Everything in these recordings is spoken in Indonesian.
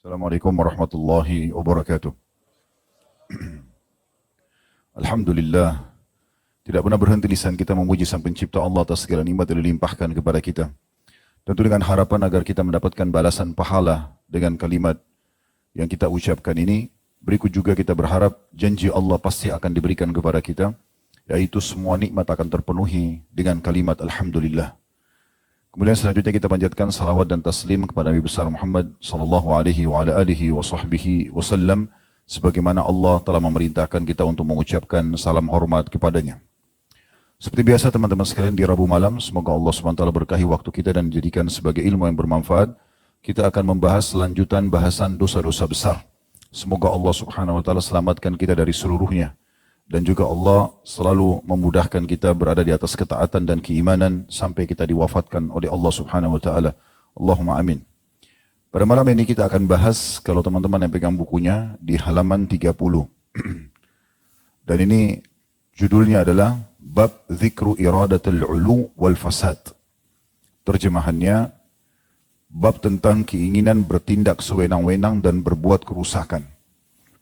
Assalamualaikum warahmatullahi wabarakatuh. Alhamdulillah, tidak pernah berhenti lisan kita memuji Sang Pencipta Allah atas segala nikmat yang dilimpahkan kepada kita. Tentu dengan harapan agar kita mendapatkan balasan pahala dengan kalimat yang kita ucapkan ini. Berikut juga kita berharap janji Allah pasti akan diberikan kepada kita, yaitu semua nikmat akan terpenuhi dengan kalimat Alhamdulillah. Kemudian selanjutnya kita panjatkan salawat dan taslim kepada Nabi besar Muhammad sallallahu alaihi wa ala alihi wa sahbihi wasallam sebagaimana Allah telah memerintahkan kita untuk mengucapkan salam hormat kepadanya. Seperti biasa teman-teman sekalian di Rabu malam, semoga Allah SWT berkahi waktu kita dan dijadikan sebagai ilmu yang bermanfaat. Kita akan membahas lanjutan bahasan dosa-dosa besar. Semoga Allah Subhanahu wa taala selamatkan kita dari seluruhnya. Dan juga Allah selalu memudahkan kita berada di atas ketaatan dan keimanan sampai kita diwafatkan oleh Allah Subhanahu wa taala. Allahumma amin. Pada malam ini kita akan bahas, kalau teman-teman yang pegang bukunya, di halaman 30. Dan ini judulnya adalah Bab Dzikru Iradatul Ulu wal Fasad. Terjemahannya, bab tentang keinginan bertindak sewenang-wenang dan berbuat kerusakan.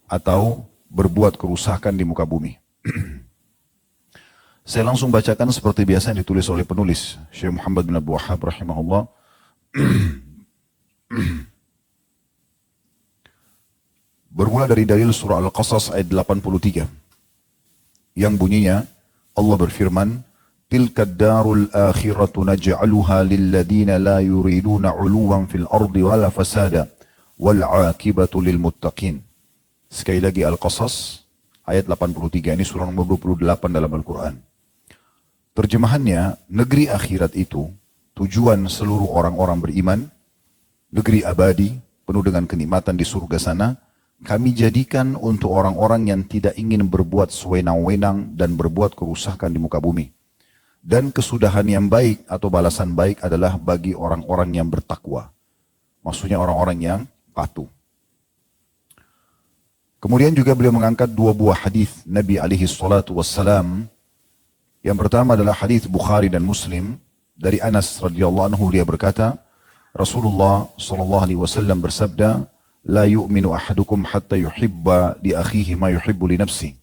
Atau berbuat kerusakan di muka bumi. Saya langsung bacakan seperti biasa yang ditulis oleh penulis Syekh Muhammad bin Abdul Wahhab rahimahullah. Bermula dari dalil surah Al-Qasas ayat 83 yang bunyinya Allah berfirman, tilka darul akhiratu naj'aluha lilladina la yuriduna 'uluwan fil ardi wala fasada wal 'aqibatu lil muttaqin. Sekali lagi Al-Qasas ayat 83, ini surah nomor 28 dalam Al-Quran. Terjemahannya, negeri akhirat itu tujuan seluruh orang-orang beriman, negeri abadi penuh dengan kenikmatan di surga sana, kami jadikan untuk orang-orang yang tidak ingin berbuat sewenang-wenang dan berbuat kerusakan di muka bumi. Dan kesudahan yang baik atau balasan baik adalah bagi orang-orang yang bertakwa. Maksudnya orang-orang yang patuh. Kemudian juga beliau mengangkat dua buah hadis Nabi alaihi salatu wassalam. Yang pertama adalah hadis Bukhari dan Muslim dari Anas radhiyallahu anhu, dia berkata, Rasulullah sallallahu alaihi wasallam bersabda, la yu'minu ahadukum hatta yuhibba li akhihi ma yuhibbu li nafsi.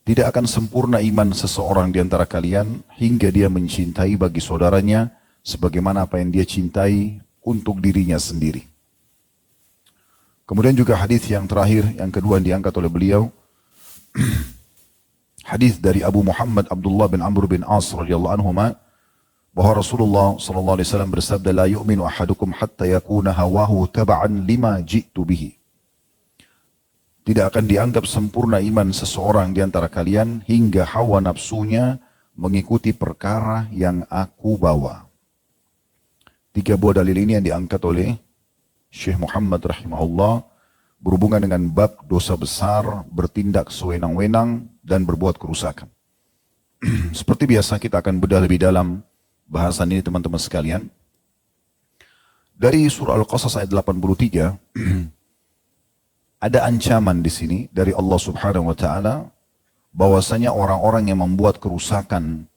Tidak akan sempurna iman seseorang di antara kalian hingga dia mencintai bagi saudaranya sebagaimana apa yang dia cintai untuk dirinya sendiri. Kemudian juga hadis yang terakhir, yang kedua yang diangkat oleh beliau, hadis dari Abu Muhammad Abdullah bin Amr bin As radhiyallahu anhuma, bahwa Rasulullah sallallahu alaihi wasallam bersabda, la yu'minu ahadukum hatta yakuna hawahu taba'an lima ji'tu bihi. Tidak akan dianggap sempurna iman seseorang di antara kalian hingga hawa nafsunya mengikuti perkara yang aku bawa. Tiga buah dalil ini yang diangkat oleh Syekh Muhammad rahimahullah berhubungan dengan bab dosa besar, bertindak sewenang-wenang dan berbuat kerusakan. Seperti biasa kita akan bedah lebih dalam bahasan ini teman-teman sekalian. Dari surah Al-Qasas ayat 83 ada ancaman di sini dari Allah Subhanahu wa taala bahwasanya orang-orang yang membuat kerusakan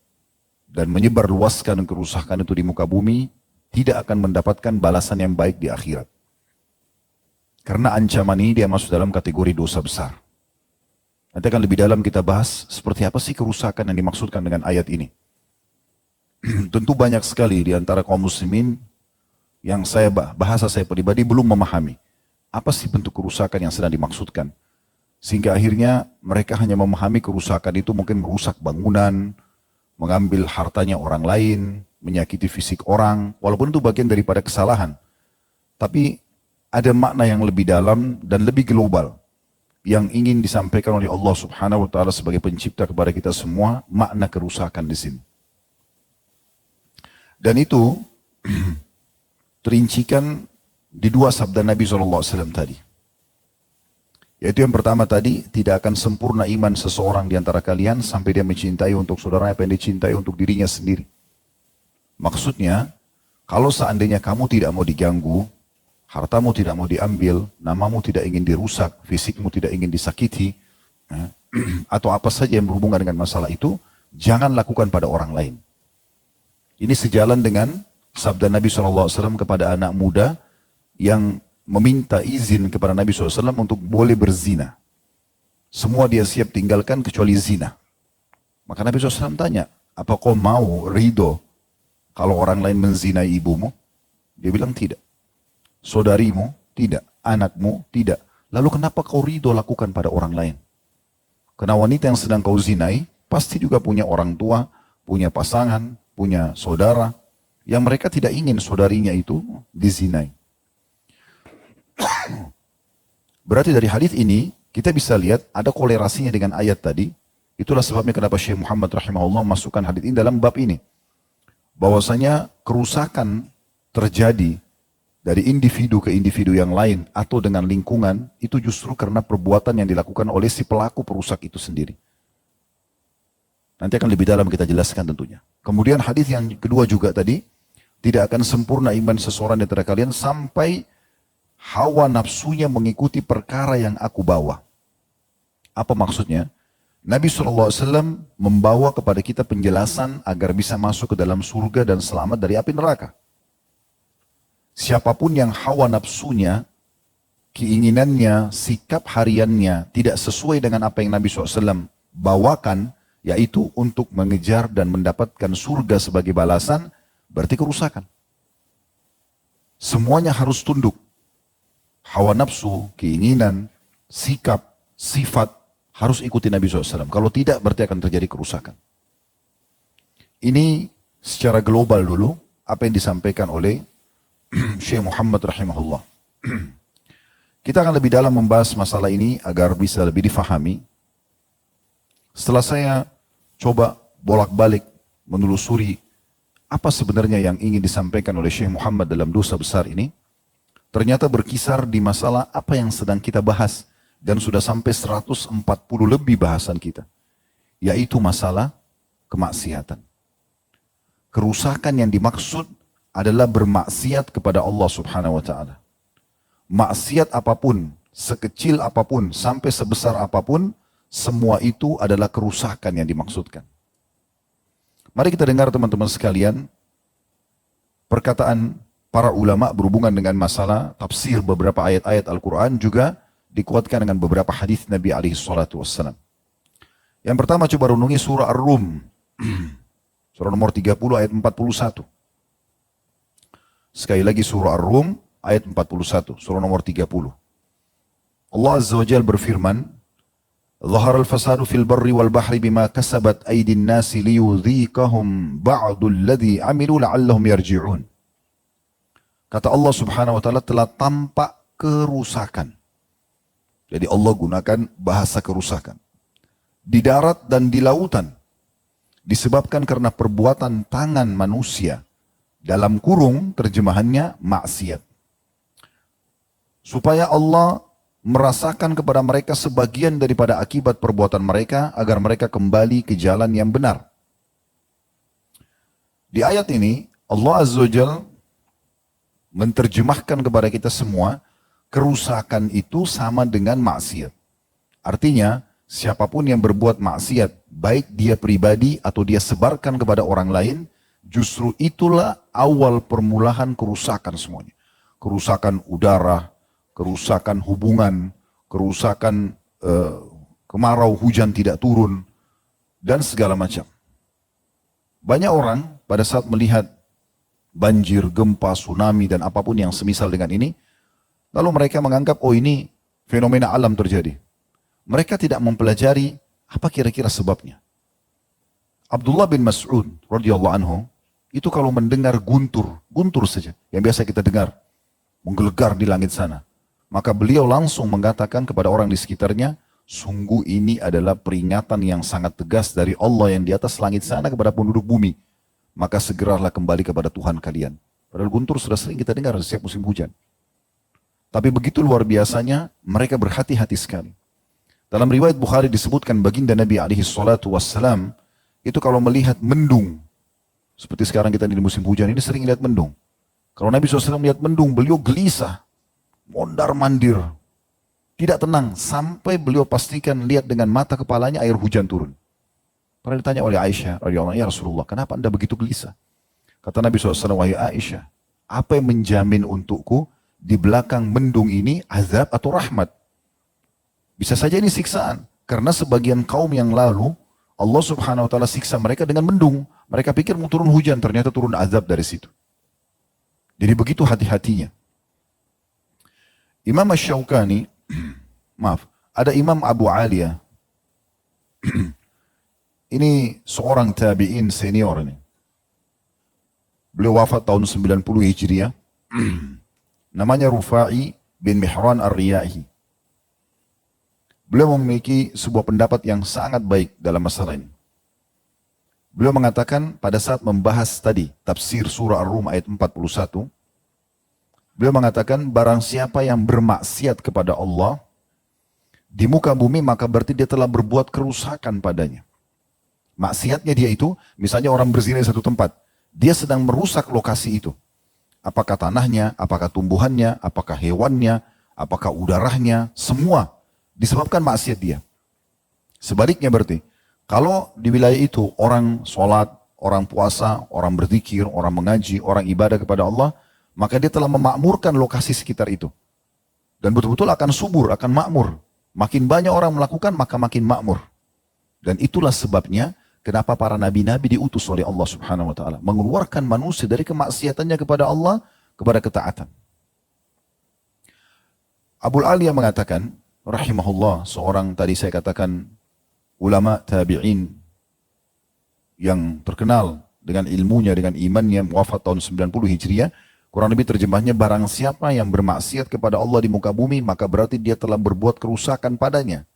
dan menyebarluaskan kerusakan itu di muka bumi tidak akan mendapatkan balasan yang baik di akhirat. Karena ancaman ini dia masuk dalam kategori dosa besar. Nanti akan lebih dalam kita bahas seperti apa sih kerusakan yang dimaksudkan dengan ayat ini. Tentu banyak sekali di antara kaum muslimin yang bahasa saya pribadi belum memahami apa sih bentuk kerusakan yang sedang dimaksudkan. Sehingga akhirnya mereka hanya memahami kerusakan itu mungkin merusak bangunan, mengambil hartanya orang lain, menyakiti fisik orang, walaupun itu bagian daripada kesalahan. Tapi ada makna yang lebih dalam dan lebih global yang ingin disampaikan oleh Allah Subhanahu wa taala sebagai pencipta kepada kita semua, makna kerusakan di sini. Dan itu terincikan di dua sabda Nabi SAW tadi. Yaitu yang pertama tadi, tidak akan sempurna iman seseorang di antara kalian sampai dia mencintai untuk saudaranya apa yang dicintai untuk dirinya sendiri. Maksudnya, kalau seandainya kamu tidak mau diganggu, hartamu tidak mau diambil, namamu tidak ingin dirusak, fisikmu tidak ingin disakiti, atau apa saja yang berhubungan dengan masalah itu, jangan lakukan pada orang lain. Ini sejalan dengan sabda Nabi SAW kepada anak muda yang meminta izin kepada Nabi SAW untuk boleh berzina. Semua dia siap tinggalkan kecuali zina. Maka Nabi SAW tanya, apa kau mau ridho kalau orang lain menzinai ibumu? Dia bilang tidak. Saudarimu? Tidak. Anakmu? Tidak. Lalu kenapa kau ridho lakukan pada orang lain? Karena wanita yang sedang kau zinai, pasti juga punya orang tua, punya pasangan, punya saudara, yang mereka tidak ingin saudarinya itu dizinai. Berarti dari hadis ini, kita bisa lihat ada kolerasinya dengan ayat tadi. Itulah sebabnya kenapa Syekh Muhammad rahimahullah masukkan hadis ini dalam bab ini. Bahwasanya kerusakan terjadi dari individu ke individu yang lain atau dengan lingkungan, itu justru karena perbuatan yang dilakukan oleh si pelaku perusak itu sendiri. Nanti akan lebih dalam kita jelaskan tentunya. Kemudian hadis yang kedua juga tadi, tidak akan sempurna iman seseorang di antara kalian sampai hawa nafsunya mengikuti perkara yang aku bawa. Apa maksudnya? Nabi SAW membawa kepada kita penjelasan agar bisa masuk ke dalam surga dan selamat dari api neraka. Siapapun yang hawa nafsunya, keinginannya, sikap hariannya tidak sesuai dengan apa yang Nabi SAW bawakan, yaitu untuk mengejar dan mendapatkan surga sebagai balasan, berarti kerusakan. Semuanya harus tunduk. Hawa nafsu, keinginan, sikap, sifat harus ikuti Nabi SAW. Kalau tidak berarti akan terjadi kerusakan. Ini secara global dulu apa yang disampaikan oleh Syekh Muhammad rahimahullah. Kita akan lebih dalam membahas masalah ini agar bisa lebih difahami. Setelah saya coba bolak-balik menelusuri apa sebenarnya yang ingin disampaikan oleh Syekh Muhammad dalam dosa besar ini, ternyata berkisar di masalah apa yang sedang kita bahas dan sudah sampai 140 lebih bahasan kita, yaitu masalah kemaksiatan. Kerusakan yang dimaksud adalah bermaksiat kepada Allah Subhanahu wa taala. Maksiat apapun, sekecil apapun, sampai sebesar apapun, semua itu adalah kerusakan yang dimaksudkan. Mari kita dengar teman-teman sekalian perkataan para ulama berhubungan dengan masalah tafsir beberapa ayat-ayat Al-Quran, juga dikuatkan dengan beberapa hadis Nabi SAW. Yang pertama coba renungi surah Ar-Rum, surah nomor 30 ayat 41. Sekali lagi surah Ar-Rum ayat 41, surah nomor 30. Allah Azza wa Jalla berfirman, "Dhahara al-fasadu fil barri wal bahri bima kasabat aydin nasi liyudhiqahum ba'dul ladzi 'amilu la'allahum yarji'un." Kata Allah Subhanahu wa taala, telah tampak kerusakan. Jadi Allah gunakan bahasa kerusakan di darat dan di lautan disebabkan karena perbuatan tangan manusia. Dalam kurung terjemahannya maksiat. Supaya Allah merasakan kepada mereka sebagian daripada akibat perbuatan mereka agar mereka kembali ke jalan yang benar. Di ayat ini Allah Azza wa Jalla menerjemahkan kepada kita semua kerusakan itu sama dengan maksiat. Artinya siapapun yang berbuat maksiat, baik dia pribadi atau dia sebarkan kepada orang lain, justru itulah awal permulaan kerusakan semuanya. Kerusakan udara, kerusakan hubungan, kerusakan kemarau, hujan tidak turun, dan segala macam. Banyak orang pada saat melihat banjir, gempa, tsunami, dan apapun yang semisal dengan ini, lalu mereka menganggap, oh ini fenomena alam terjadi. Mereka tidak mempelajari apa kira-kira sebabnya. Abdullah bin Mas'ud radhiyallahu anhu, itu kalau mendengar guntur saja, yang biasa kita dengar, menggelegar di langit sana, maka beliau langsung mengatakan kepada orang di sekitarnya, sungguh ini adalah peringatan yang sangat tegas dari Allah yang di atas langit sana kepada penduduk bumi. Maka segeralah kembali kepada Tuhan kalian. Padahal guntur sudah sering kita dengar setiap musim hujan. Tapi begitu luar biasanya, mereka berhati-hati sekali. Dalam riwayat Bukhari disebutkan baginda Nabi SAW, itu kalau melihat mendung, seperti sekarang kita di musim hujan ini sering lihat mendung. Kalau Nabi SAW melihat mendung, beliau gelisah, mondar-mandir, tidak tenang, sampai beliau pastikan lihat dengan mata kepalanya air hujan turun. Pernah ditanya oleh Aisyah, ya Rasulullah, kenapa anda begitu gelisah? Kata Nabi SAW, wahai Aisyah, apa yang menjamin untukku di belakang mendung ini azab atau rahmat. Bisa saja ini siksaan. Karena sebagian kaum yang lalu, Allah subhanahu wa ta'ala siksa mereka dengan mendung. Mereka pikir mau turun hujan, ternyata turun azab dari situ. Jadi begitu hati-hatinya. Imam Asy-Syaukani, maaf, ada Imam Abu Aliyah. Ini seorang tabi'in senior ini. Beliau wafat tahun 90 Hijriah. Namanya Rufa'i bin Mihran Ar-Riyahi. Beliau memiliki sebuah pendapat yang sangat baik dalam masalah ini. Beliau mengatakan pada saat membahas tadi tafsir surah Ar-Rum ayat 41, beliau mengatakan barang siapa yang bermaksiat kepada Allah di muka bumi maka berarti dia telah berbuat kerusakan padanya. Maksiatnya dia itu, misalnya orang berzina di satu tempat, dia sedang merusak lokasi itu. Apakah tanahnya, apakah tumbuhannya, apakah hewannya, apakah udaranya, semua disebabkan maksiat dia. Sebaliknya berarti, kalau di wilayah itu orang sholat, orang puasa, orang berzikir, orang mengaji, orang ibadah kepada Allah, maka dia telah memakmurkan lokasi sekitar itu. Dan betul-betul akan subur, akan makmur. Makin banyak orang melakukan, maka makin makmur. Dan itulah sebabnya, kenapa para nabi-nabi diutus oleh Allah subhanahu wa ta'ala. Mengeluarkan manusia dari kemaksiatannya kepada Allah, kepada ketaatan. Abu Aliyah mengatakan, rahimahullah, seorang tadi saya katakan ulama tabi'in yang terkenal dengan ilmunya, dengan imannya, wafat tahun 90 Hijriah, kurang lebih terjemahnya barang siapa yang bermaksiat kepada Allah di muka bumi, maka berarti dia telah berbuat kerusakan padanya.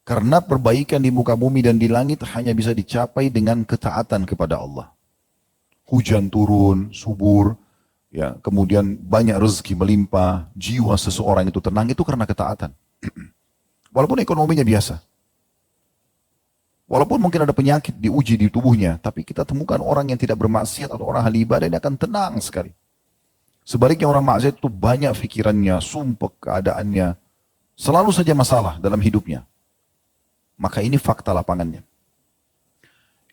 Karena perbaikan di muka bumi dan di langit hanya bisa dicapai dengan ketaatan kepada Allah. Hujan turun, subur, ya, kemudian banyak rezeki melimpah, jiwa seseorang itu tenang, itu karena ketaatan. Walaupun ekonominya biasa. Walaupun mungkin ada penyakit diuji di tubuhnya, tapi kita temukan orang yang tidak bermaksiat atau orang ahli ibadah ini akan tenang sekali. Sebaliknya orang maksiat itu banyak pikirannya, sumpah keadaannya, selalu saja masalah dalam hidupnya. Maka ini fakta lapangannya.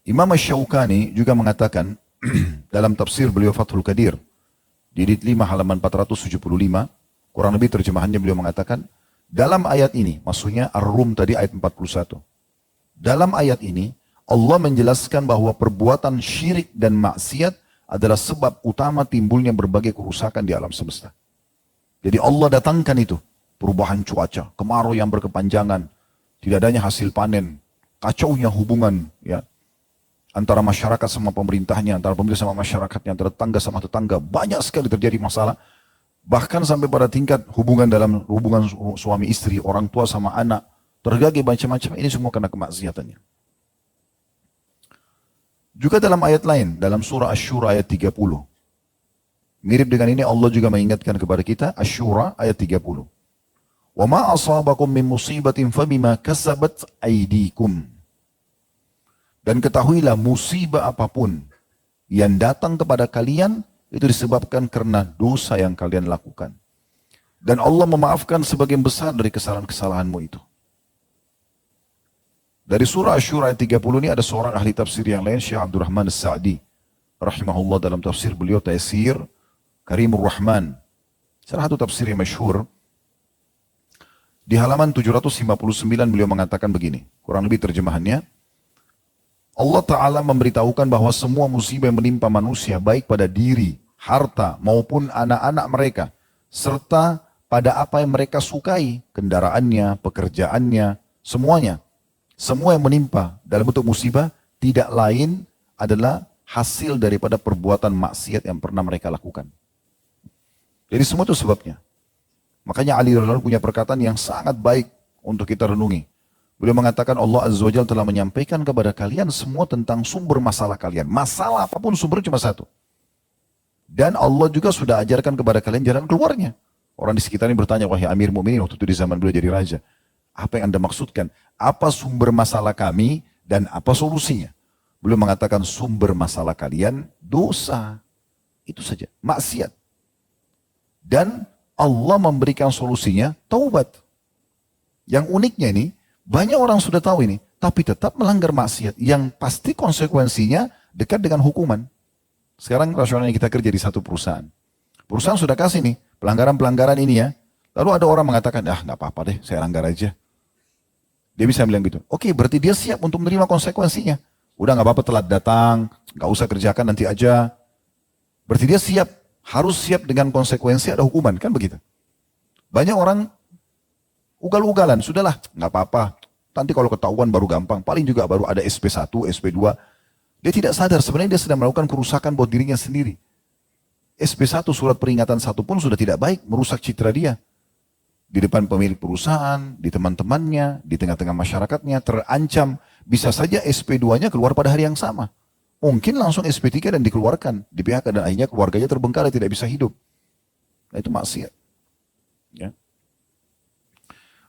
Imam Asy-Syaukani juga mengatakan dalam tafsir beliau Fathul Qadir, di jilid 5 halaman 475, kurang lebih terjemahannya beliau mengatakan, dalam ayat ini, maksudnya Ar-Rum tadi ayat 41. Dalam ayat ini, Allah menjelaskan bahwa perbuatan syirik dan maksiat adalah sebab utama timbulnya berbagai kerusakan di alam semesta. Jadi Allah datangkan itu, perubahan cuaca, kemarau yang berkepanjangan, tidak adanya hasil panen, kacaunya hubungan ya antara masyarakat sama pemerintahnya, antara pemerintah sama masyarakatnya, antara tetangga sama tetangga, banyak sekali terjadi masalah. Bahkan sampai pada tingkat hubungan dalam hubungan suami istri, orang tua sama anak, terjadi macam-macam, ini semua karena kemaksiatannya. Juga dalam ayat lain, dalam surah Asy-Syura ayat 30. Mirip dengan ini Allah juga mengingatkan kepada kita, Asy-Syura ayat 30. Wa ma asabakum min musibatin fabima kasabat aydikum. Dan ketahuilah musibah apapun yang datang kepada kalian itu disebabkan karena dosa yang kalian lakukan. Dan Allah memaafkan sebagian besar dari kesalahan-kesalahanmu itu. Dari surah Asy-Syura ayat 30 ini ada seorang ahli tafsir yang lain, Syekh Abdurrahman As-Sa'di rahimahullah, dalam tafsir beliau Taisir Karimur Rahman, salah satu tafsir yang masyhur. Di halaman 759 beliau mengatakan begini, kurang lebih terjemahannya, Allah Ta'ala memberitahukan bahwa semua musibah yang menimpa manusia, baik pada diri, harta, maupun anak-anak mereka, serta pada apa yang mereka sukai, kendaraannya, pekerjaannya, semuanya. Semua yang menimpa dalam bentuk musibah tidak lain adalah hasil daripada perbuatan maksiat yang pernah mereka lakukan. Jadi semua itu sebabnya. Makanya Ali radhiyallahu anhu punya perkataan yang sangat baik untuk kita renungi. Beliau mengatakan Allah Azza wa Jalla telah menyampaikan kepada kalian semua tentang sumber masalah kalian. Masalah apapun sumbernya cuma satu. Dan Allah juga sudah ajarkan kepada kalian jalan keluarnya. Orang di sekitarnya bertanya, wahai Amir Mu'minin, waktu itu di zaman beliau jadi raja, apa yang Anda maksudkan? Apa sumber masalah kami dan apa solusinya? Beliau mengatakan sumber masalah kalian dosa. Itu saja, maksiat. Dan Allah memberikan solusinya taubat. Yang uniknya ini, banyak orang sudah tahu ini, tapi tetap melanggar maksiat. Yang pasti konsekuensinya dekat dengan hukuman. Sekarang rasionalnya kita kerja di satu perusahaan. Perusahaan sudah kasih nih, pelanggaran-pelanggaran ini ya. Lalu ada orang mengatakan, nggak apa-apa deh, saya langgar aja. Dia bisa bilang gitu. Oke, berarti dia siap untuk menerima konsekuensinya. Udah nggak apa-apa telat datang, nggak usah kerjakan nanti aja. Berarti dia siap, harus siap dengan konsekuensi ada hukuman, kan begitu. Banyak orang ugal-ugalan, sudahlah nggak apa-apa. Nanti kalau ketahuan baru gampang, paling juga baru ada SP1, SP2. Dia tidak sadar sebenarnya dia sedang melakukan kerusakan buat dirinya sendiri. SP1 surat peringatan satu pun sudah tidak baik, merusak citra dia. Di depan pemilik perusahaan, di teman-temannya, di tengah-tengah masyarakatnya, terancam. Bisa saja SP2-nya keluar pada hari yang sama. Mungkin langsung SP3 dan dikeluarkan di PHK dan akhirnya keluarganya terbengkalai tidak bisa hidup. Nah itu maksiat. Ya.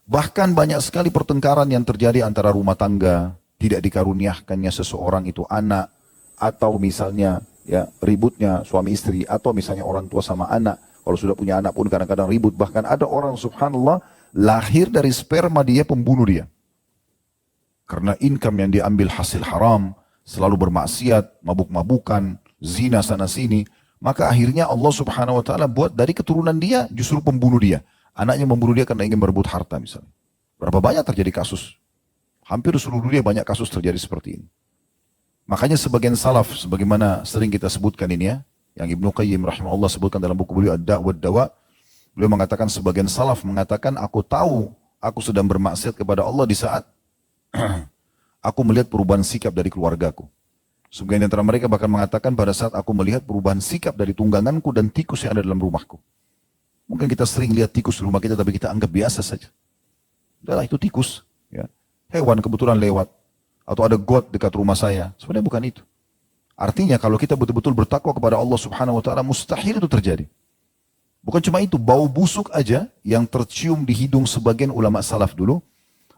Bahkan banyak sekali pertengkaran yang terjadi antara rumah tangga, tidak dikaruniakannya seseorang itu anak, atau misalnya ya ributnya suami istri, atau misalnya orang tua sama anak. Kalau sudah punya anak pun kadang-kadang ribut. Bahkan ada orang subhanallah lahir dari sperma dia pembunuh dia. Karena income yang diambil hasil haram, selalu bermaksiat, mabuk-mabukan, zina sana sini. Maka akhirnya Allah subhanahu wa ta'ala buat dari keturunan dia justru pembunuh dia. Anaknya membunuh dia karena ingin berebut harta misalnya. Berapa banyak terjadi kasus? Hampir seluruh dunia banyak kasus terjadi seperti ini. Makanya sebagian salaf, sebagaimana sering kita sebutkan ini ya, yang Ibnu Qayyim rahimahullah sebutkan dalam buku beliau Ad-Da' wa Dawa, beliau mengatakan sebagian salaf mengatakan aku tahu aku sedang bermaksiat kepada Allah di saat aku melihat perubahan sikap dari keluargaku. Sebagian antara mereka bahkan mengatakan pada saat aku melihat perubahan sikap dari tungganganku dan tikus yang ada dalam rumahku. Mungkin kita sering lihat tikus di rumah kita tapi kita anggap biasa saja. Udahlah itu tikus. Ya. Hewan kebetulan lewat. Atau ada got dekat rumah saya. Sebenarnya bukan itu. Artinya kalau kita betul-betul bertakwa kepada Allah subhanahu wa ta'ala mustahil itu terjadi. Bukan cuma itu, bau busuk aja yang tercium di hidung sebagian ulama salaf dulu.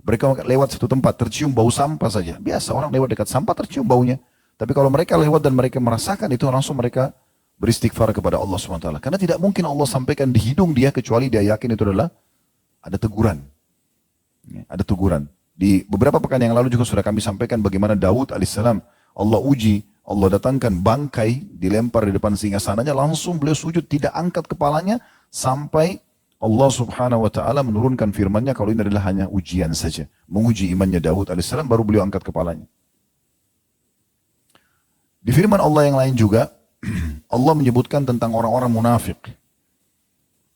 Mereka lewat satu tempat tercium bau sampah saja. Biasa orang lewat dekat sampah tercium baunya. Tapi kalau mereka lewat dan mereka merasakan itu langsung mereka beristighfar kepada Allah subhanahu wa ta'ala. Karena tidak mungkin Allah sampaikan di hidung dia kecuali dia yakin itu adalah ada teguran. Ada teguran. Di beberapa pekan yang lalu juga sudah kami sampaikan bagaimana Daud alaihissalam Allah uji, Allah datangkan bangkai dilempar di depan singgasananya, langsung beliau sujud tidak angkat kepalanya sampai Allah subhanahu wa ta'ala menurunkan firman-Nya kalau ini adalah hanya ujian saja. Menguji imannya Daud alaihissalam baru beliau angkat kepalanya. Di firman Allah yang lain juga Allah menyebutkan tentang orang-orang munafik.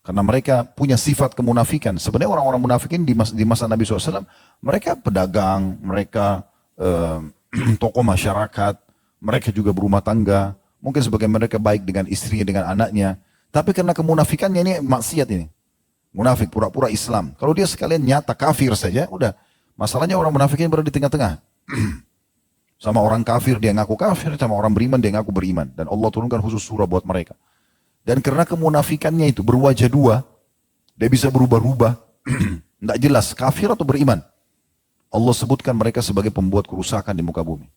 Karena mereka punya sifat kemunafikan. Sebenarnya orang-orang munafikin di masa Nabi SAW, mereka pedagang, mereka tokoh masyarakat, mereka juga berumah tangga. Mungkin sebagian mereka baik dengan istrinya, dengan anaknya. Tapi karena kemunafikannya ini maksiat ini. Munafik, pura-pura Islam. Kalau dia sekalian nyata kafir saja, udah. Masalahnya orang munafik ini berada di tengah-tengah. Sama orang kafir dia ngaku kafir, sama orang beriman dia ngaku beriman. Dan Allah turunkan khusus surah buat mereka. Dan karena kemunafikannya itu berwajah dua, dia bisa berubah-ubah. Tidak jelas kafir atau beriman. Allah sebutkan mereka sebagai pembuat kerusakan di muka bumi.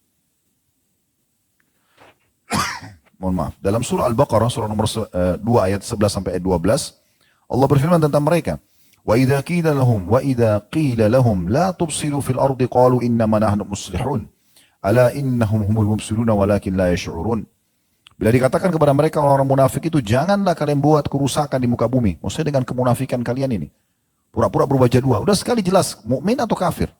Mohon maaf. Dalam surah Al-Baqarah, surah nomor 2 ayat 11 sampai ayat 12, Allah berfirman tentang mereka. وَإِذَا قِيلَ لَهُمْ لَا تُبْصِرُوا فِي الْأَرْضِ قَالُوا إِنَّمَا نَحْنُ مُصْلِحُونَ أَلَا إِنَّهُمْ هُمُ الْمُفْسِدُونَ وَلَكِنْ لَا يَشْعُرُونَ. Bila dikatakan kepada mereka orang munafik itu, janganlah kalian buat kerusakan di muka bumi. Maksudnya dengan kemunafikan kalian ini. Pura-pura berwajah dua. Udah sekali jelas, mukmin atau kafir.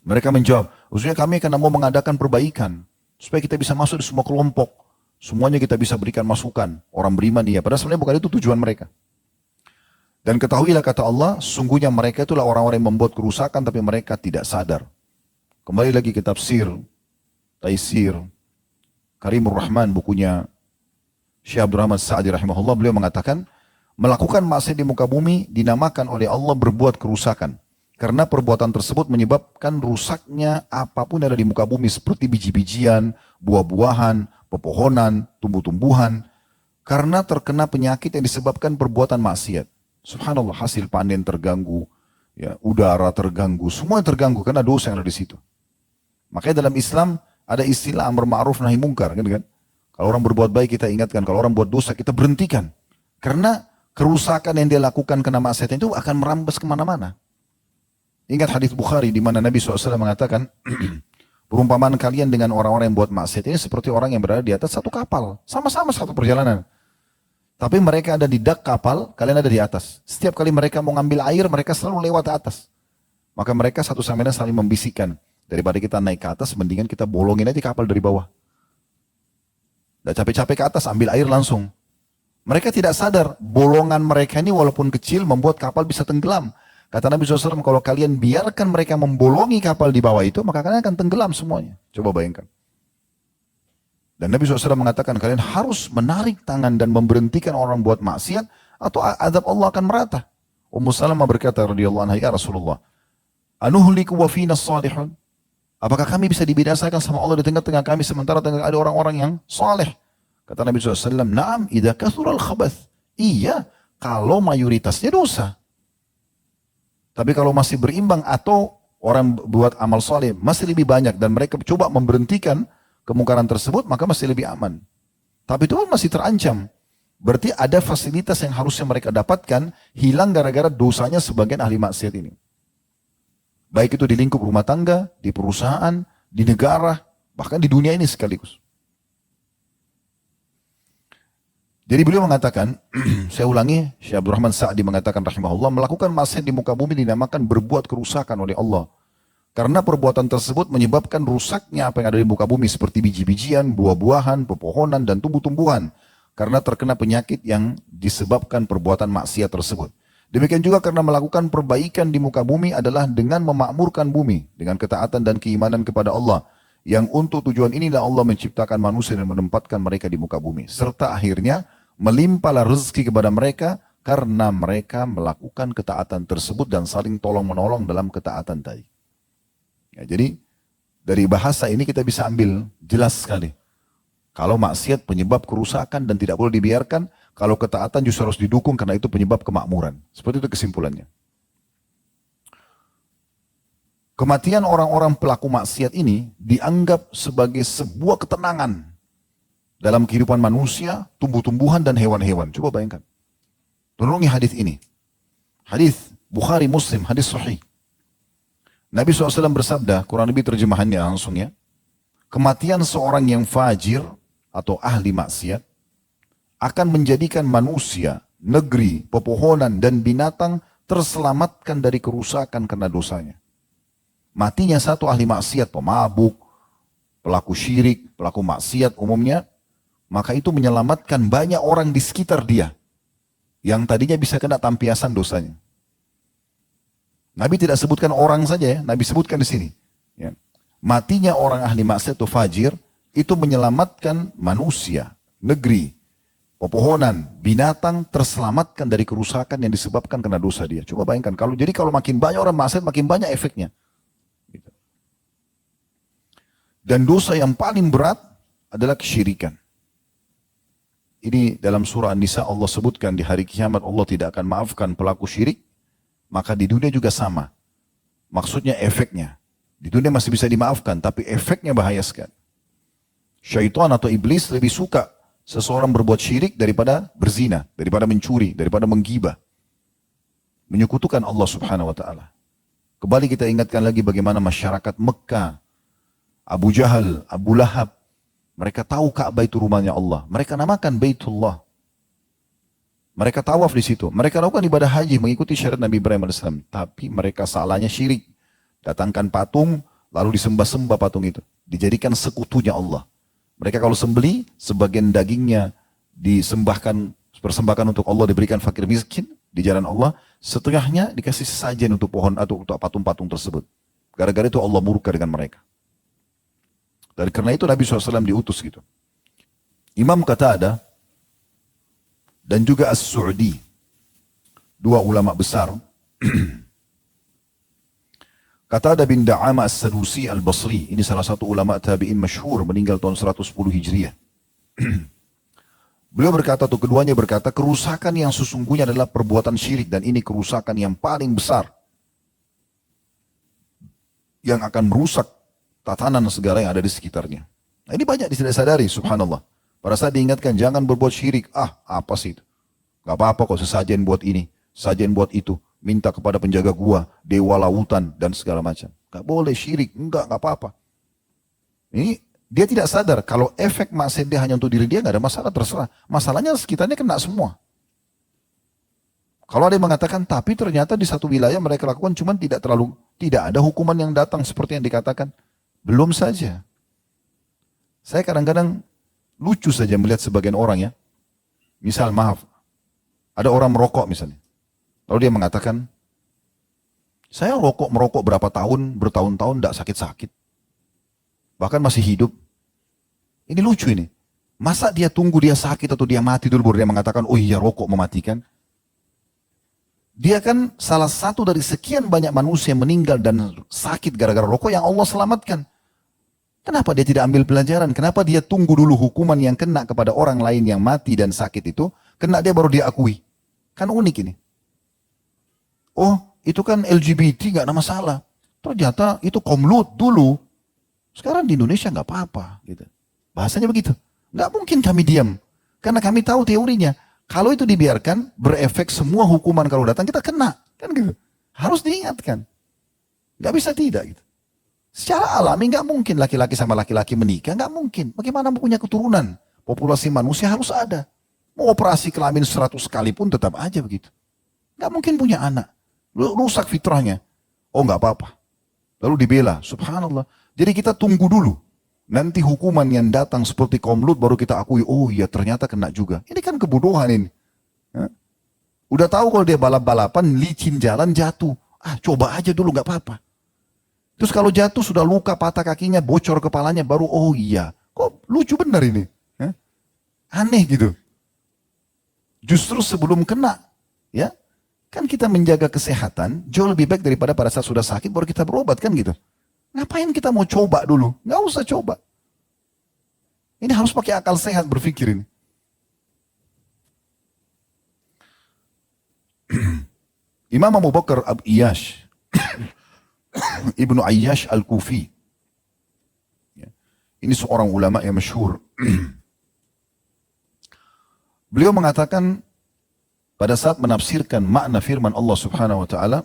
Mereka menjawab, maksudnya kami akan mau mengadakan perbaikan. Supaya kita bisa masuk di semua kelompok. Semuanya kita bisa berikan masukan. Orang beriman iya. Padahal sebenarnya bukan itu tujuan mereka. Dan ketahuilah kata Allah, sungguhnya mereka itulah orang-orang yang membuat kerusakan tapi mereka tidak sadar. Kembali lagi ke tafsir, Taisir, Karimur Rahman, bukunya Syekh Abdul Rahman Sa'adi rahimahullah, beliau mengatakan, melakukan maksiat di muka bumi dinamakan oleh Allah berbuat kerusakan. Karena perbuatan tersebut menyebabkan rusaknya apapun yang ada di muka bumi seperti biji-bijian, buah-buahan, pepohonan, tumbuh-tumbuhan. Karena terkena penyakit yang disebabkan perbuatan maksiat. Subhanallah, hasil panen terganggu, ya, udara terganggu, semua terganggu karena dosa yang ada di situ. Makanya dalam Islam ada istilah amar ma'ruf nahi mungkar, kan? Kalau orang berbuat baik kita ingatkan, kalau orang buat dosa kita berhentikan. Karena kerusakan yang dia lakukan kena maksiat itu akan merambas kemana-mana. Ingat hadis Bukhari di mana Nabi SAW mengatakan, perumpamaan kalian dengan orang-orang yang buat maksiat ini seperti orang yang berada di atas satu kapal, sama-sama satu perjalanan. Tapi mereka ada di dak kapal, kalian ada di atas. Setiap kali mereka mau ngambil air, mereka selalu lewat atas. Maka mereka satu sama lain saling membisikkan. Daripada kita naik ke atas, mendingan kita bolongin aja kapal dari bawah. Udah capek-capek ke atas, ambil air langsung. Mereka tidak sadar, bolongan mereka ini walaupun kecil membuat kapal bisa tenggelam. Kata Nabi SAW, kalau kalian biarkan mereka membolongi kapal di bawah itu, maka kalian akan tenggelam semuanya. Coba bayangkan. Dan Nabi SAW mengatakan, kalian harus menarik tangan dan memberhentikan orang buat maksiat, atau azab Allah akan merata. Ummu Salamah berkata, radhiyallahu anha, ya Rasulullah, anuhliku wa fina salihun. Apakah kami bisa dibinasakan sama Allah di tengah-tengah kami, sementara ada orang-orang yang saleh? Kata Nabi SAW, naam, idha kathural khabath. Iya, kalau mayoritasnya dosa. Tapi kalau masih berimbang atau orang buat amal soleh masih lebih banyak dan mereka coba memberhentikan kemungkaran tersebut, maka masih lebih aman. Tapi itu pun masih terancam. Berarti ada fasilitas yang harusnya mereka dapatkan hilang gara-gara dosanya sebagian ahli maksiat ini. Baik itu di lingkup rumah tangga, di perusahaan, di negara, bahkan di dunia ini sekaligus. Jadi beliau mengatakan, saya ulangi, Syekh Abdul Rahman Sa'di mengatakan rahimahullah, melakukan maksiat di muka bumi dinamakan berbuat kerusakan oleh Allah. Karena perbuatan tersebut menyebabkan rusaknya apa yang ada di muka bumi seperti biji-bijian, buah-buahan, pepohonan, dan tumbuh-tumbuhan. Karena terkena penyakit yang disebabkan perbuatan maksiat tersebut. Demikian juga karena melakukan perbaikan di muka bumi adalah dengan memakmurkan bumi, dengan ketaatan dan keimanan kepada Allah. Yang untuk tujuan inilah Allah menciptakan manusia dan menempatkan mereka di muka bumi. Serta akhirnya melimpahlah rezeki kepada mereka karena mereka melakukan ketaatan tersebut dan saling tolong-menolong dalam ketaatan tadi. Ya, jadi dari bahasa ini kita bisa ambil jelas sekali. Kalau maksiat penyebab kerusakan dan tidak boleh dibiarkan, kalau ketaatan justru harus didukung karena itu penyebab kemakmuran. Seperti itu kesimpulannya. Kematian orang-orang pelaku maksiat ini dianggap sebagai sebuah ketenangan dalam kehidupan manusia, tumbuh-tumbuhan dan hewan-hewan. Coba bayangkan. Renungi hadis ini. Hadis Bukhari Muslim, hadis sahih. Nabi SAW bersabda, kurang lebih terjemahannya langsung ya. Kematian seorang yang fajir atau ahli maksiat akan menjadikan manusia, negeri, pepohonan dan binatang terselamatkan dari kerusakan karena dosanya. Matinya satu ahli maksiat, pemabuk, pelaku syirik, pelaku maksiat umumnya, maka itu menyelamatkan banyak orang di sekitar dia yang tadinya bisa kena tampiasan dosanya. Nabi tidak sebutkan orang saja ya, Nabi sebutkan di sini. Ya. Matinya orang ahli maksiat atau fajir itu menyelamatkan manusia, negeri, pepohonan, binatang terselamatkan dari kerusakan yang disebabkan karena dosa dia. Coba bayangkan, kalau makin banyak orang maksiat, makin banyak efeknya. Dan dosa yang paling berat adalah kesyirikan. Ini dalam surah An-Nisa Allah sebutkan di hari kiamat Allah tidak akan maafkan pelaku syirik. Maka di dunia juga sama. Maksudnya efeknya. Di dunia masih bisa dimaafkan, tapi efeknya bahaya sekali. Syaitan atau iblis lebih suka seseorang berbuat syirik daripada berzina, daripada mencuri, daripada menggibah. Menyekutukan Allah Subhanahu wa taala. Kembali kita ingatkan lagi bagaimana masyarakat Mekah, Abu Jahal, Abu Lahab, mereka tahu Ka'bah itu rumahnya Allah. Mereka namakan Baitullah. Mereka tawaf di situ. Mereka lakukan ibadah haji mengikuti syariat Nabi Ibrahim AS. Tapi mereka salahnya syirik. Datangkan patung, lalu disembah-sembah patung itu. Dijadikan sekutunya Allah. Mereka kalau sembeli, sebagian dagingnya persembahkan untuk Allah, diberikan fakir miskin di jalan Allah. Setengahnya dikasih sesajen untuk pohon atau untuk patung-patung tersebut. Gara-gara itu Allah murka dengan mereka. Dan karena itu Nabi SAW diutus gitu. Imam Qatadah dan juga As-Su'di, dua ulama besar. Qatadah bin Da'ama As-Sadusi Al-Basri, ini salah satu ulama tabi'in masyhur, meninggal tahun 110 Hijriah. Beliau berkata, atau keduanya berkata, kerusakan yang sesungguhnya adalah perbuatan syirik, dan ini kerusakan yang paling besar yang akan merusak tatanan segala yang ada di sekitarnya. Nah, ini banyak tidak sadari, subhanallah. Pada saat diingatkan, jangan berbuat syirik. Apa sih itu? Gak apa-apa kok sesajen buat ini, sesajen buat itu. Minta kepada penjaga gua, dewa lautan, dan segala macam. Gak boleh syirik, enggak apa-apa. Ini Dia tidak sadar kalau efek maksiat dia hanya untuk diri dia, nggak ada masalah, terserah. Masalahnya sekitarnya kena semua. Kalau ada yang mengatakan, tapi ternyata di satu wilayah mereka lakukan, cuman tidak ada hukuman yang datang seperti yang dikatakan. Belum saja. Saya kadang-kadang lucu saja melihat sebagian orang ya. Misal maaf, ada orang merokok misalnya. Lalu dia mengatakan, saya merokok berapa tahun, bertahun-tahun tidak sakit-sakit. Bahkan masih hidup. Ini lucu ini. Masa dia tunggu dia sakit atau dia mati dulu baru dia mengatakan, oh iya rokok mematikan. Dia kan salah satu dari sekian banyak manusia yang meninggal dan sakit gara-gara rokok yang Allah selamatkan. Kenapa dia tidak ambil pelajaran? Kenapa dia tunggu dulu hukuman yang kena kepada orang lain yang mati dan sakit itu, kena dia baru dia akui? Kan unik ini. Oh, itu kan LGBT nggak ada masalah. Ternyata itu komlut dulu. Sekarang di Indonesia nggak apa-apa. Gitu. Bahasanya begitu. Nggak mungkin kami diam. Karena kami tahu teorinya. Kalau itu dibiarkan, berefek semua hukuman kalau datang kita kena. Kan gitu. Harus diingatkan. Nggak bisa tidak gitu. Secara alami nggak mungkin laki-laki sama laki-laki menikah. Nggak mungkin. Bagaimana punya keturunan? Populasi manusia harus ada. Mau operasi kelamin 100 kali pun tetap aja begitu. Nggak mungkin punya anak. Rusak fitrahnya. Oh nggak apa-apa. Lalu dibela. Subhanallah. Jadi kita tunggu dulu. Nanti hukuman yang datang seperti kaum Lut baru kita akui, oh iya ternyata kena juga. Ini kan kebodohan ini. Udah tahu kalau dia balap-balapan, licin jalan jatuh. Coba aja dulu gak apa-apa. Terus kalau jatuh sudah luka patah kakinya, bocor kepalanya, baru oh iya. Kok lucu benar ini. Aneh gitu. Justru sebelum kena, ya kan kita menjaga kesehatan, jauh lebih baik daripada pada saat sudah sakit baru kita berobat kan gitu. Ngapain kita mau coba dulu? Nggak usah coba. Ini harus pakai akal sehat berpikir ini. Imam Abu Bakar Ayyash, Ibnu Ayyash Al-Kufi. Ini seorang ulama yang masyhur. Beliau mengatakan pada saat menafsirkan makna firman Allah Subhanahu wa taala,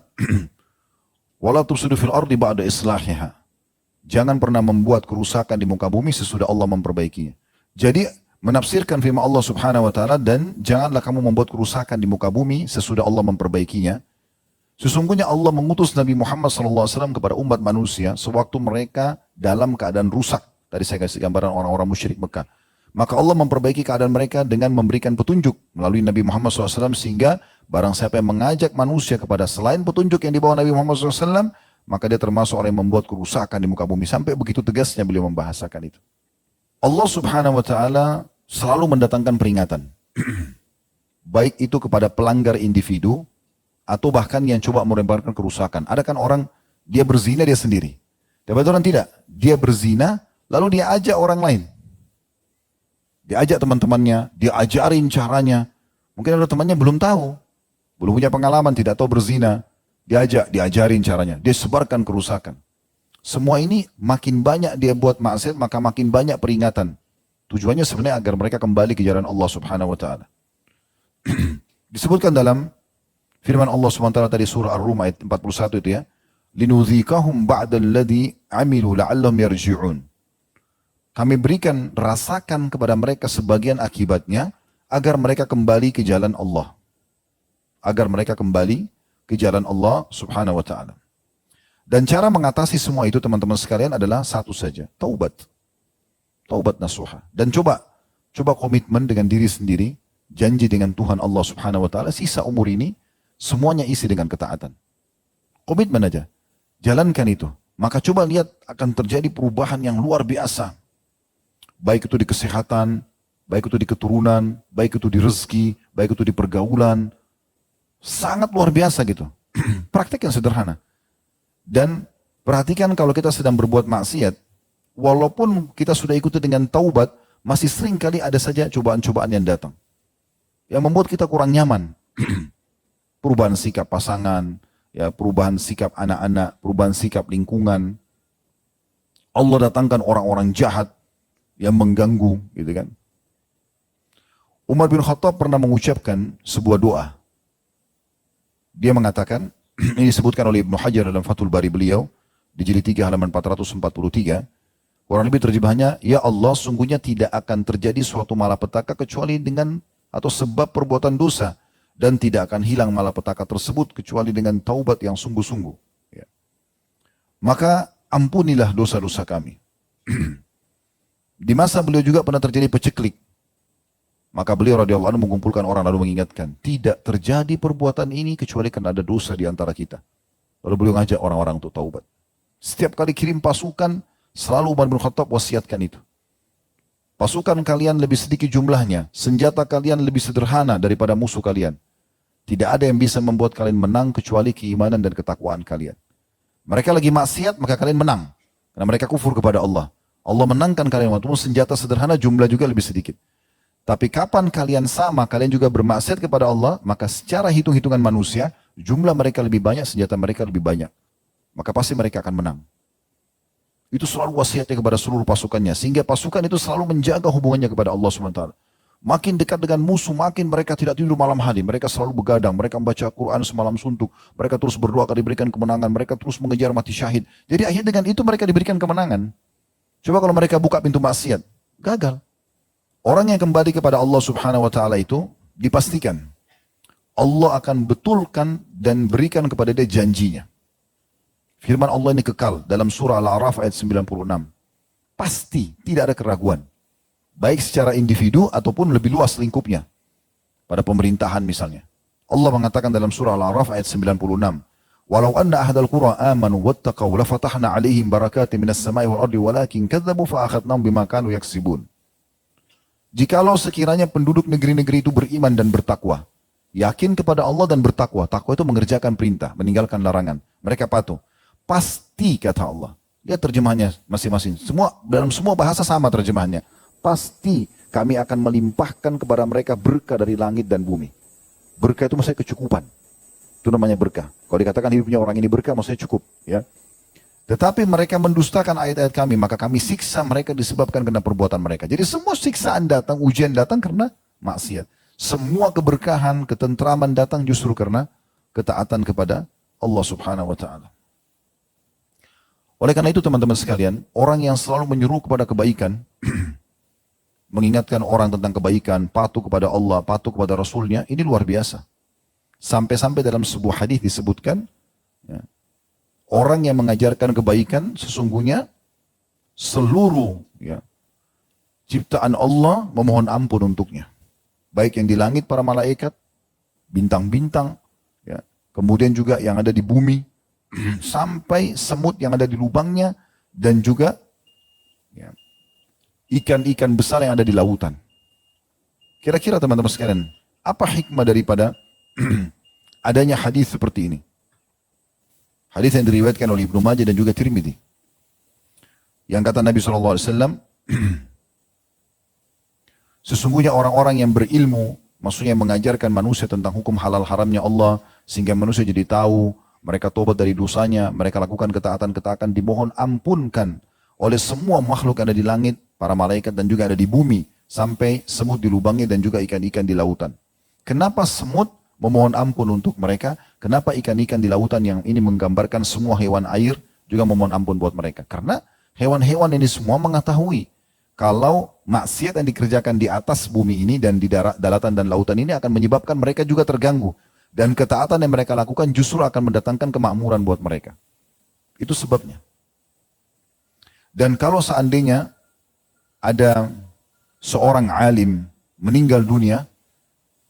wala tufsidu fil ardi ba'da islahiha. Jangan pernah membuat kerusakan di muka bumi sesudah Allah memperbaikinya. Jadi menafsirkan firman Allah Subhanahu wa taala dan janganlah kamu membuat kerusakan di muka bumi sesudah Allah memperbaikinya. Sesungguhnya Allah mengutus Nabi Muhammad SAW kepada umat manusia sewaktu mereka dalam keadaan rusak. Tadi saya kasih gambaran orang-orang musyrik Mekah. Maka Allah memperbaiki keadaan mereka dengan memberikan petunjuk melalui Nabi Muhammad SAW sehingga barang siapa yang mengajak manusia kepada selain petunjuk yang dibawa Nabi Muhammad SAW, maka dia termasuk orang yang membuat kerusakan di muka bumi. Sampai begitu tegasnya beliau membahasakan itu. Allah Subhanahu wa taala selalu mendatangkan peringatan. Baik itu kepada pelanggar individu atau bahkan yang coba melemparkan kerusakan. Ada kan orang dia berzina dia sendiri. Tapi orang tidak. Dia berzina lalu dia ajak orang lain. Dia ajak teman-temannya, dia ajarin caranya. Mungkin ada temannya belum tahu. Belum punya pengalaman, tidak tahu berzina. Diajarin caranya. Dia sebarkan kerusakan. Semua ini makin banyak dia buat maksiat, maka makin banyak peringatan. Tujuannya sebenarnya agar mereka kembali ke jalan Allah Subhanahu wa taala. Disebutkan dalam firman Allah Subhanahu wa taala tadi surah Ar-Rum ayat 41 itu ya. Linudzikahum ba'dalladzi 'amilu la'allahum yarji'un. Kami berikan, rasakan kepada mereka sebagian akibatnya agar mereka kembali ke jalan Allah. Agar mereka kembali ke jalan Allah Subhanahu wa taala. Dan cara mengatasi semua itu teman-teman sekalian adalah satu saja, taubat. Taubat nasuha. Dan coba komitmen dengan diri sendiri, janji dengan Tuhan Allah Subhanahu wa taala, sisa umur ini semuanya isi dengan ketaatan. Komitmen aja. Jalankan itu. Maka coba lihat akan terjadi perubahan yang luar biasa. Baik itu di kesehatan, baik itu di keturunan, baik itu di rezeki, baik itu di pergaulan. Sangat luar biasa gitu. Praktek yang sederhana. Dan perhatikan kalau kita sedang berbuat maksiat, walaupun kita sudah ikuti dengan taubat, masih sering kali ada saja cobaan-cobaan yang datang. Yang membuat kita kurang nyaman. Perubahan sikap pasangan, ya, perubahan sikap anak-anak, perubahan sikap lingkungan. Allah datangkan orang-orang jahat yang mengganggu, gitu kan. Umar bin Khattab pernah mengucapkan sebuah doa. Dia mengatakan, ini disebutkan oleh Ibnu Hajar dalam Fathul Bari beliau, di jilid 3 halaman 443, Kurang lebih terjemahannya, ya Allah sungguhnya tidak akan terjadi suatu malapetaka kecuali dengan atau sebab perbuatan dosa. Dan tidak akan hilang malapetaka tersebut kecuali dengan taubat yang sungguh-sungguh. Ya. Maka ampunilah dosa-dosa kami. Di masa beliau juga pernah terjadi peceklik. Maka beliau radhiyallahu anhu mengumpulkan orang lalu mengingatkan, tidak terjadi perbuatan ini kecuali karena ada dosa di antara kita. Lalu beliau ngajak orang-orang untuk taubat. Setiap kali kirim pasukan, selalu Umar bin Khattab wasiatkan itu. Pasukan kalian lebih sedikit jumlahnya, senjata kalian lebih sederhana daripada musuh kalian. Tidak ada yang bisa membuat kalian menang kecuali keimanan dan ketakwaan kalian. Mereka lagi maksiat, maka kalian menang. Karena mereka kufur kepada Allah. Allah menangkan kalian, walaupun senjata sederhana jumlah juga lebih sedikit. Tapi kapan kalian sama, kalian juga bermaksiat kepada Allah, maka secara hitung-hitungan manusia, jumlah mereka lebih banyak, senjata mereka lebih banyak. Maka pasti mereka akan menang. Itu selalu wasiatnya kepada seluruh pasukannya. Sehingga pasukan itu selalu menjaga hubungannya kepada Allah SWT. Makin dekat dengan musuh, makin mereka tidak tidur malam hari. Mereka selalu begadang, mereka membaca Quran semalam suntuk. Mereka terus berdoa akan diberikan kemenangan. Mereka terus mengejar mati syahid. Jadi akhirnya dengan itu mereka diberikan kemenangan. Coba kalau mereka buka pintu maksiat, gagal. Orang yang kembali kepada Allah Subhanahu wa Ta'ala itu dipastikan Allah akan betulkan dan berikan kepada dia janjinya. Firman Allah ini kekal dalam surah Al-A'raf ayat 96. Pasti tidak ada keraguan. Baik secara individu ataupun lebih luas lingkupnya. Pada pemerintahan misalnya. Allah mengatakan dalam surah Al-A'raf ayat 96. Walau anna ahdal qura amanu wattaqaw lafatahna alaihim barakatin minas samai wal ardi walakin kadzabu fa akhadnahum bima kanu yaksibun. Jikalau sekiranya penduduk negeri-negeri itu beriman dan bertakwa, yakin kepada Allah dan bertakwa, takwa itu mengerjakan perintah, meninggalkan larangan, mereka patuh. Pasti kata Allah. Lihat terjemahannya masing-masing. Dalam semua bahasa sama terjemahannya. Pasti kami akan melimpahkan kepada mereka berkah dari langit dan bumi. Berkah itu maksudnya kecukupan. Itu namanya berkah. Kalau dikatakan hidupnya orang ini berkah, maksudnya cukup. Ya. Tetapi mereka mendustakan ayat-ayat kami, maka kami siksa mereka disebabkan karena perbuatan mereka. Jadi semua siksaan datang, ujian datang karena maksiat. Semua keberkahan, ketentraman datang justru karena ketaatan kepada Allah Subhanahu wa Ta'ala. Oleh karena itu teman-teman sekalian, orang yang selalu menyuruh kepada kebaikan, mengingatkan orang tentang kebaikan, patuh kepada Allah, patuh kepada Rasulnya, ini luar biasa. Sampai-sampai dalam sebuah hadis disebutkan, ya, orang yang mengajarkan kebaikan sesungguhnya seluruh ya, ciptaan Allah memohon ampun untuknya. Baik yang di langit para malaikat, bintang-bintang, ya, kemudian juga yang ada di bumi, sampai semut yang ada di lubangnya, dan juga ya, ikan-ikan besar yang ada di lautan. Kira-kira teman-teman sekalian, apa hikmah daripada adanya hadis seperti ini? Hadis yang diriwayatkan oleh Ibnu Majah dan juga Tirmidzi. Yang kata Nabi SAW, sesungguhnya orang-orang yang berilmu, maksudnya mengajarkan manusia tentang hukum halal haramnya Allah, sehingga manusia jadi tahu, mereka tobat dari dosanya, mereka lakukan ketaatan-ketaatan, dimohon ampunkan oleh semua makhluk yang ada di langit, para malaikat dan juga ada di bumi, sampai semut di lubangnya dan juga ikan-ikan di lautan. Kenapa semut memohon ampun untuk mereka? Kenapa ikan-ikan di lautan yang ini menggambarkan semua hewan air juga memohon ampun buat mereka? Karena hewan-hewan ini semua mengetahui kalau maksiat yang dikerjakan di atas bumi ini dan di daratan dan lautan ini akan menyebabkan mereka juga terganggu. Dan ketaatan yang mereka lakukan justru akan mendatangkan kemakmuran buat mereka. Itu sebabnya. Dan kalau seandainya ada seorang alim meninggal dunia,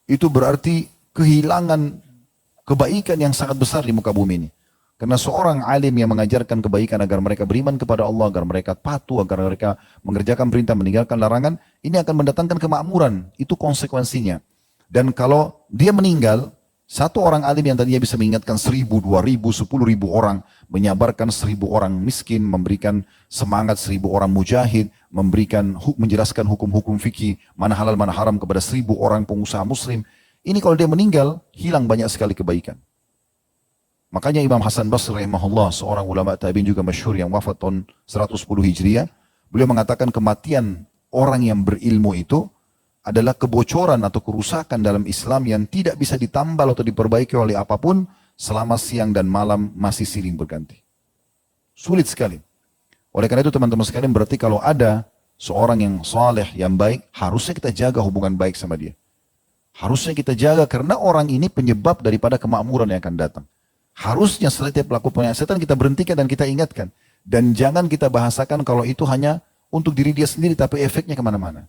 itu berarti kehilangan kebaikan yang sangat besar di muka bumi ini. Karena seorang alim yang mengajarkan kebaikan agar mereka beriman kepada Allah, agar mereka patuh, agar mereka mengerjakan perintah, meninggalkan larangan, ini akan mendatangkan kemakmuran. Itu konsekuensinya. Dan kalau dia meninggal, satu orang alim yang tadinya bisa mengingatkan 1.000, 2.000, 10.000 orang, menyabarkan 1.000 orang miskin, memberikan semangat 1.000 orang mujahid, menjelaskan hukum-hukum fikih, mana halal, mana haram kepada 1.000 orang pengusaha muslim. Ini kalau dia meninggal, hilang banyak sekali kebaikan. Makanya Imam Hasan Basri rahimahullah, seorang ulama tabi'in juga masyhur yang wafat tahun 110 Hijriah, beliau mengatakan kematian orang yang berilmu itu adalah kebocoran atau kerusakan dalam Islam yang tidak bisa ditambal atau diperbaiki oleh apapun selama siang dan malam masih silih berganti. Sulit sekali. Oleh karena itu teman-teman sekalian, berarti kalau ada seorang yang saleh, yang baik, harusnya kita jaga hubungan baik sama dia. Harusnya kita jaga karena orang ini penyebab daripada kemakmuran yang akan datang. Harusnya setiap pelaku penyiasatan kita berhentikan dan kita ingatkan. Dan jangan kita bahasakan kalau itu hanya untuk diri dia sendiri tapi efeknya kemana-mana.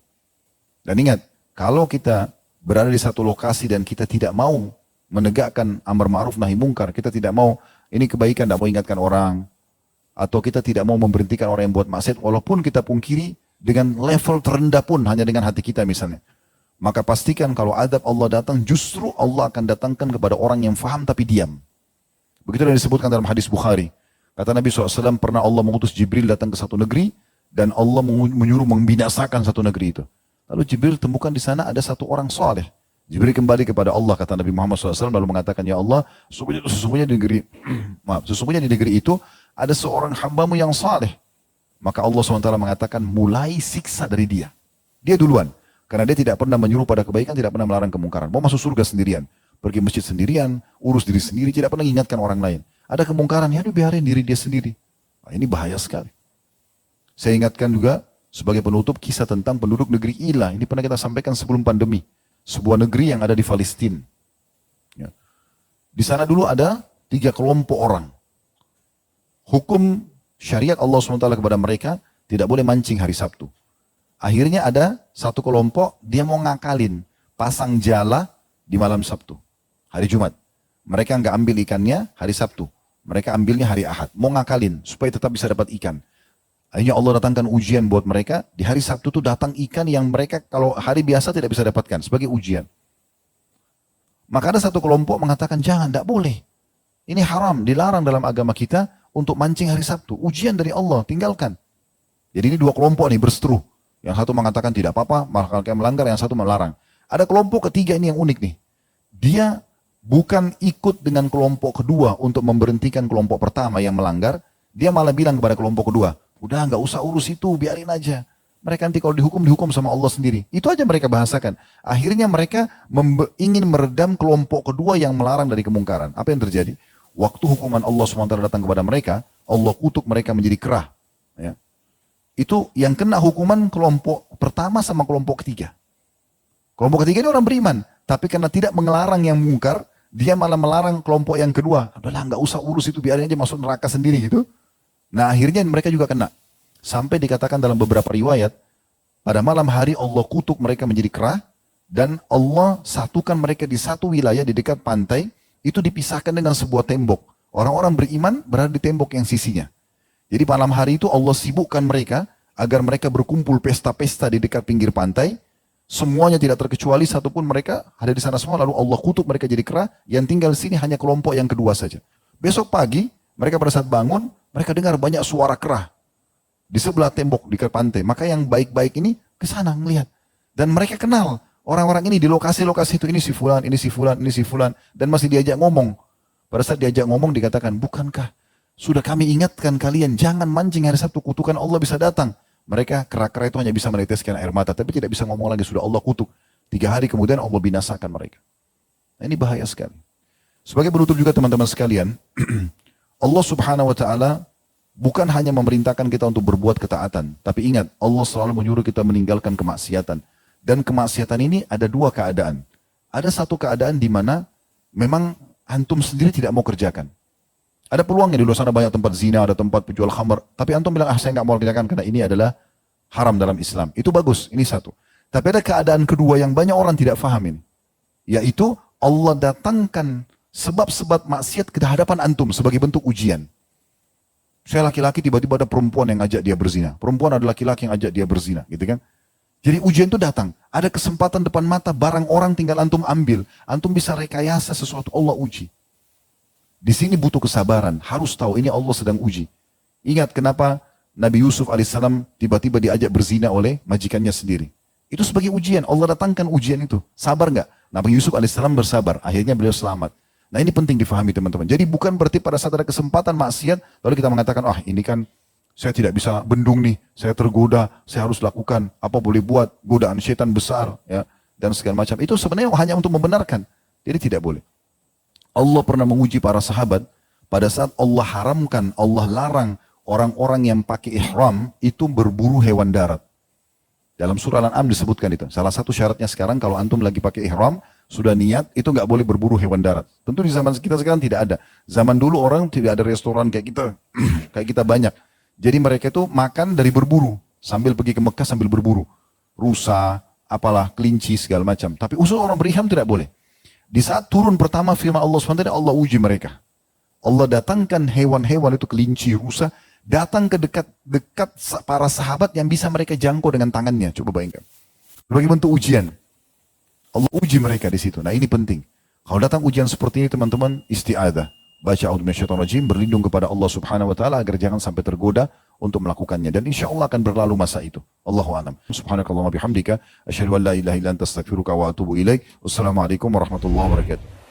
Dan ingat, kalau kita berada di satu lokasi dan kita tidak mau menegakkan amar ma'ruf nahi mungkar, kita tidak mau, ini kebaikan, tidak mau ingatkan orang, atau kita tidak mau memberhentikan orang yang buat maksiat, walaupun kita pungkiri dengan level terendah pun hanya dengan hati kita misalnya. Maka pastikan kalau adab Allah datang, justru Allah akan datangkan kepada orang yang faham tapi diam. Begitu yang disebutkan dalam hadis Bukhari. Kata Nabi SAW, pernah Allah mengutus Jibril datang ke satu negeri, dan Allah menyuruh membinasakan satu negeri itu. Lalu Jibril temukan di sana ada satu orang saleh. Jibril kembali kepada Allah, kata Nabi Muhammad SAW, lalu mengatakan, ya Allah, sesungguhnya di negeri, sesungguhnya di negeri itu ada seorang hambamu yang saleh. Maka Allah SWT mengatakan, mulai siksa dari dia. Dia duluan. Karena dia tidak pernah menyuruh pada kebaikan, tidak pernah melarang kemungkaran. Mau masuk surga sendirian, pergi masjid sendirian, urus diri sendiri, tidak pernah mengingatkan orang lain. Ada kemungkaran, ya biarin diri dia sendiri. Nah, ini bahaya sekali. Saya ingatkan juga sebagai penutup kisah tentang penduduk negeri Ila. Ini pernah kita sampaikan sebelum pandemi. Sebuah negeri yang ada di Palestina. Ya. Di sana dulu ada 3 kelompok orang. Hukum syariat Allah SWT kepada mereka tidak boleh mancing hari Sabtu. Akhirnya ada satu kelompok, dia mau ngakalin, pasang jala di malam Sabtu, hari Jumat. Mereka nggak ambil ikannya hari Sabtu, mereka ambilnya hari Ahad, mau ngakalin supaya tetap bisa dapat ikan. Akhirnya Allah datangkan ujian buat mereka, di hari Sabtu tuh datang ikan yang mereka kalau hari biasa tidak bisa dapatkan, sebagai ujian. Maka ada satu kelompok mengatakan, jangan, tidak boleh. Ini haram, dilarang dalam agama kita untuk mancing hari Sabtu, ujian dari Allah, tinggalkan. Jadi ini 2 kelompok nih berseteru. Yang satu mengatakan tidak apa-apa, malah melanggar, yang satu melarang. Ada kelompok ketiga ini yang unik nih. Dia bukan ikut dengan kelompok kedua untuk memberhentikan kelompok pertama yang melanggar. Dia malah bilang kepada kelompok kedua, udah nggak usah urus itu, biarin aja. Mereka nanti kalau dihukum sama Allah sendiri. Itu aja mereka bahasakan. Akhirnya mereka ingin meredam kelompok kedua yang melarang dari kemungkaran. Apa yang terjadi? Waktu hukuman Allah SWT datang kepada mereka, Allah kutuk mereka menjadi kerah. Ya. Itu yang kena hukuman kelompok pertama sama kelompok ketiga. Kelompok ketiga ini orang beriman, tapi karena tidak mengelarang yang mungkar, dia malah melarang kelompok yang kedua. Udahlah, nggak usah urus itu, biarin aja masuk neraka sendiri gitu. Nah akhirnya mereka juga kena. Sampai dikatakan dalam beberapa riwayat, pada malam hari Allah kutuk mereka menjadi kerah, dan Allah satukan mereka di satu wilayah di dekat pantai, itu dipisahkan dengan sebuah tembok. Orang-orang beriman berada di tembok yang sisinya. Jadi malam hari itu Allah sibukkan mereka agar mereka berkumpul pesta-pesta di dekat pinggir pantai. Semuanya tidak terkecuali, satupun mereka ada di sana semua. Lalu Allah kutuk mereka jadi kerah. Yang tinggal di sini hanya kelompok yang kedua saja. Besok pagi mereka pada saat bangun, mereka dengar banyak suara kerah di sebelah tembok di dekat pantai. Maka yang baik-baik ini ke sana melihat. Dan mereka kenal orang-orang ini di lokasi-lokasi itu. Ini si fulan, ini si fulan, ini si fulan. Dan masih diajak ngomong. Pada saat diajak ngomong dikatakan, bukankah sudah kami ingatkan kalian, jangan mancing hari Sabtu, kutukan Allah bisa datang. Mereka kera-kera itu hanya bisa meneteskan air mata, tapi tidak bisa ngomong lagi, sudah Allah kutuk. 3 hari kemudian Allah binasakan mereka. Nah, ini bahaya sekali. Sebagai penutup juga teman-teman sekalian, Allah Subhanahu wa Ta'ala bukan hanya memerintahkan kita untuk berbuat ketaatan, tapi ingat, Allah selalu menyuruh kita meninggalkan kemaksiatan. Dan kemaksiatan ini ada 2 keadaan. Ada satu keadaan di mana memang antum sendiri tidak mau kerjakan. Ada peluangnya, di luar sana banyak tempat zina, ada tempat penjual khamar. Tapi antum bilang, saya nggak mau kerjakan karena ini adalah haram dalam Islam. Itu bagus, ini satu. Tapi ada keadaan kedua yang banyak orang tidak paham ini. Yaitu Allah datangkan sebab-sebab maksiat ke hadapan antum sebagai bentuk ujian. Saya laki-laki, tiba-tiba ada perempuan yang ajak dia berzina. Perempuan ada laki-laki yang ajak dia berzina, gitu kan. Jadi ujian itu datang. Ada kesempatan depan mata, barang orang tinggal antum ambil. Antum bisa rekayasa sesuatu, Allah uji. Di sini butuh kesabaran, harus tahu ini Allah sedang uji. Ingat kenapa Nabi Yusuf alaihissalam tiba-tiba diajak berzina oleh majikannya sendiri. Itu sebagai ujian, Allah datangkan ujian itu. Sabar nggak? Nabi Yusuf alaihissalam bersabar, akhirnya beliau selamat. Nah ini penting difahami teman-teman. Jadi bukan berarti pada saat ada kesempatan maksiat, lalu kita mengatakan, ini kan saya tidak bisa bendung nih, saya tergoda, saya harus lakukan, apa boleh buat, godaan setan besar, ya, dan segala macam. Itu sebenarnya hanya untuk membenarkan, jadi tidak boleh. Allah pernah menguji para sahabat pada saat Allah haramkan, Allah larang orang-orang yang pakai ihram itu berburu hewan darat. Dalam surah Al-An'am disebutkan itu. Salah satu syaratnya sekarang kalau antum lagi pakai ihram, sudah niat, itu nggak boleh berburu hewan darat. Tentu di zaman kita sekarang tidak ada. Zaman dulu orang tidak ada restoran kayak kita, kayak kita banyak. Jadi mereka itu makan dari berburu, sambil pergi ke Mekah sambil berburu. Rusa, apalah, kelinci, segala macam. Tapi usul orang berihram tidak boleh. Di saat turun pertama firman Allah SWT, Allah uji mereka. Allah datangkan hewan-hewan itu, kelinci, rusa, datang ke dekat para sahabat yang bisa mereka jangkau dengan tangannya. Coba bayangkan. Sebagai bentuk ujian. Allah uji mereka di situ. Nah ini penting. Kalau datang ujian seperti ini teman-teman, isti'adah. Baca a'udzu minasyaitonir rajim, berlindung kepada Allah Subhanahu wa taala agar jangan sampai tergoda untuk melakukannya, dan insya Allah akan berlalu masa itu. Allahu a'lam. Subhanakallahumma bihamdika asyhadu an la ilaha illa anta astaghfiruka wa atubu ilaik. Wassalamualaikum warahmatullahi wabarakatuh.